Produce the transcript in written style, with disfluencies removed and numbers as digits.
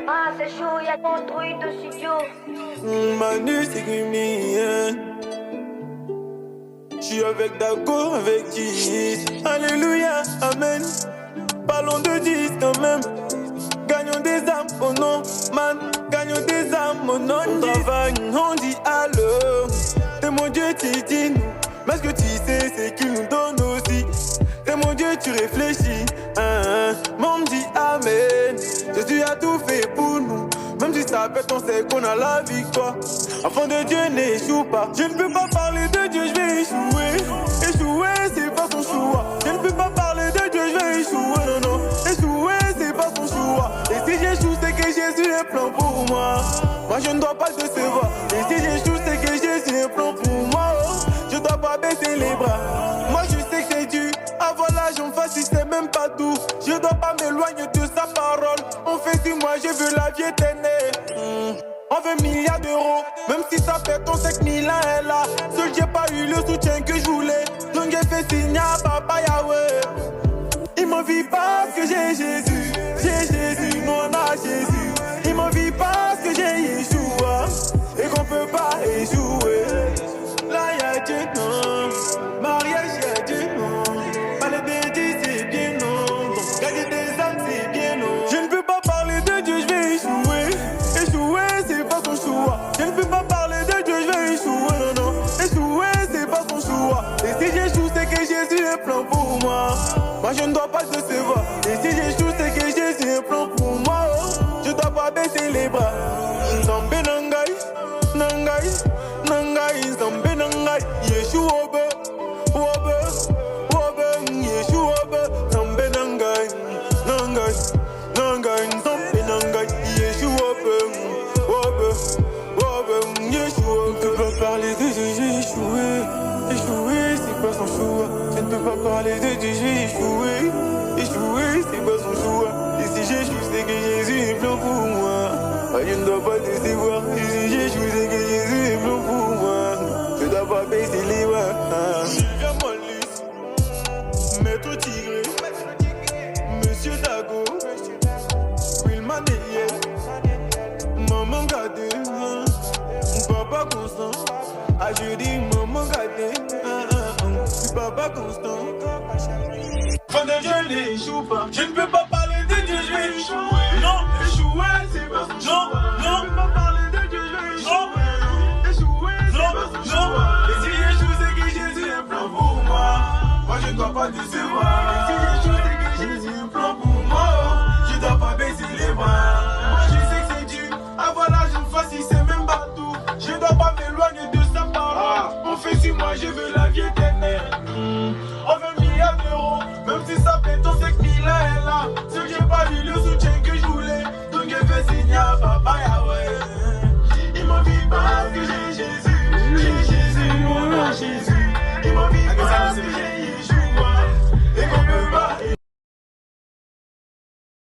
Ah, c'est chaud, y'a construit de studio. Manu, c'est criminel. J'suis avec Dago, avec Gis. Alléluia, Amen. Parlons de 10 quand même. Gagnons des âmes, oh non, man. Gagnons des âmes, oh non. On travaille, on dit allô. C'est mon Dieu, tu dis nous. Mais ce que tu sais, c'est qu'il nous donne aussi. C'est mon Dieu, tu réfléchis. Mais on me dit Amen. Jésus a tout fait pour nous. Même si ça pète, on sait qu'on a la victoire. Enfant de Dieu n'échoue pas. Je ne peux pas parler de Dieu, je vais échouer. Échouer, c'est pas son choix. Je ne peux pas parler de Dieu, je vais échouer. Non, non, échouer, c'est pas son choix. Et si j'échoue, c'est que Jésus est plein pour moi. Moi, je ne dois pas le décevoir. Et si j'échoue, c'est que Jésus est plein pour moi. Je dois pas baisser les bras. Moi, je sais que c'est dur. Avoir l'âge en face, il sait même pas d'où. Je dois pas m'éloigner de sa parole. On fait si moi, je veux la vie éternelle. On veut milliards d'euros. Même si ça fait ton 5 000 ans, elle a. Seul, j'ai pas eu le soutien que je voulais. Donc, j'ai fait signe à Papa Yahweh. Il m'envie parce que j'ai Jésus. J'ai Jésus, mon âge Jésus. Il m'envie parce que j'ai Yeshua. Et qu'on peut pas échouer. Là, y'a Dieu, non. Mariage, y'a Dieu, non. Parler de Dieu, c'est bien, non. Donc, gagner des âmes, c'est bien, non. Je ne peux pas parler de Dieu, je vais échouer. Échouer, c'est pas son choix. Je ne peux pas parler de Dieu, je vais échouer, non, non. Échouer, c'est pas son choix. Et si j'échoue, c'est que Jésus est plein pour moi. Moi, je ne dois pas le décevoir. Et si j'échoue, c'est que Jésus est plein pour moi. Je dois pas baisser les bras. Nzambe nangai, nangai, nangai, Nzambe nangai. Yeshua obe, obe, obe, Yeshua obe. Nzambe nangai, nangai, nangai, Nzambe nangai. Yeshua obe, obe, obe, Yeshua. Je ne peux pas parler de Dieu, j'ai échoué. Échoué, c'est pas son choix. Je ne peux pas parler de Dieu, j'ai échoué. Échoué, c'est pas son choix. Et si j'échoue, c'est que Jésus est plein pour moi. Je ne dois pas te décevoir. Et si j'échoue, c'est que Jésus est plein pour moi. Je dois pas baisser les bras. Sylvia Mollis, Maître Tigré, Monsieur Dago, Wilman Eliel, Maman Gade, Papa Constant. Ah, je dis Maman Gade, Papa Constant. Quand de Dieu n'échoue pas, je ne peux pas parler de Dieu, je vais échouer. Non, échouer, c'est pas son choix. Non, je ne peux pas parler de Dieu, je vais échouer. Échouer, c'est pas son choix. Et si j'échoue, c'est que Jésus est plein pour moi. Moi, je ne dois pas décevoir. Et si j'échoue, c'est que Jésus est plein pour moi. Je ne dois pas baisser les bras. Moi, je sais que c'est dur. Avoir l'âge en face, il sait même pas tout. Je ne dois pas m'éloigner de sa parole. On fait si moi, je veux la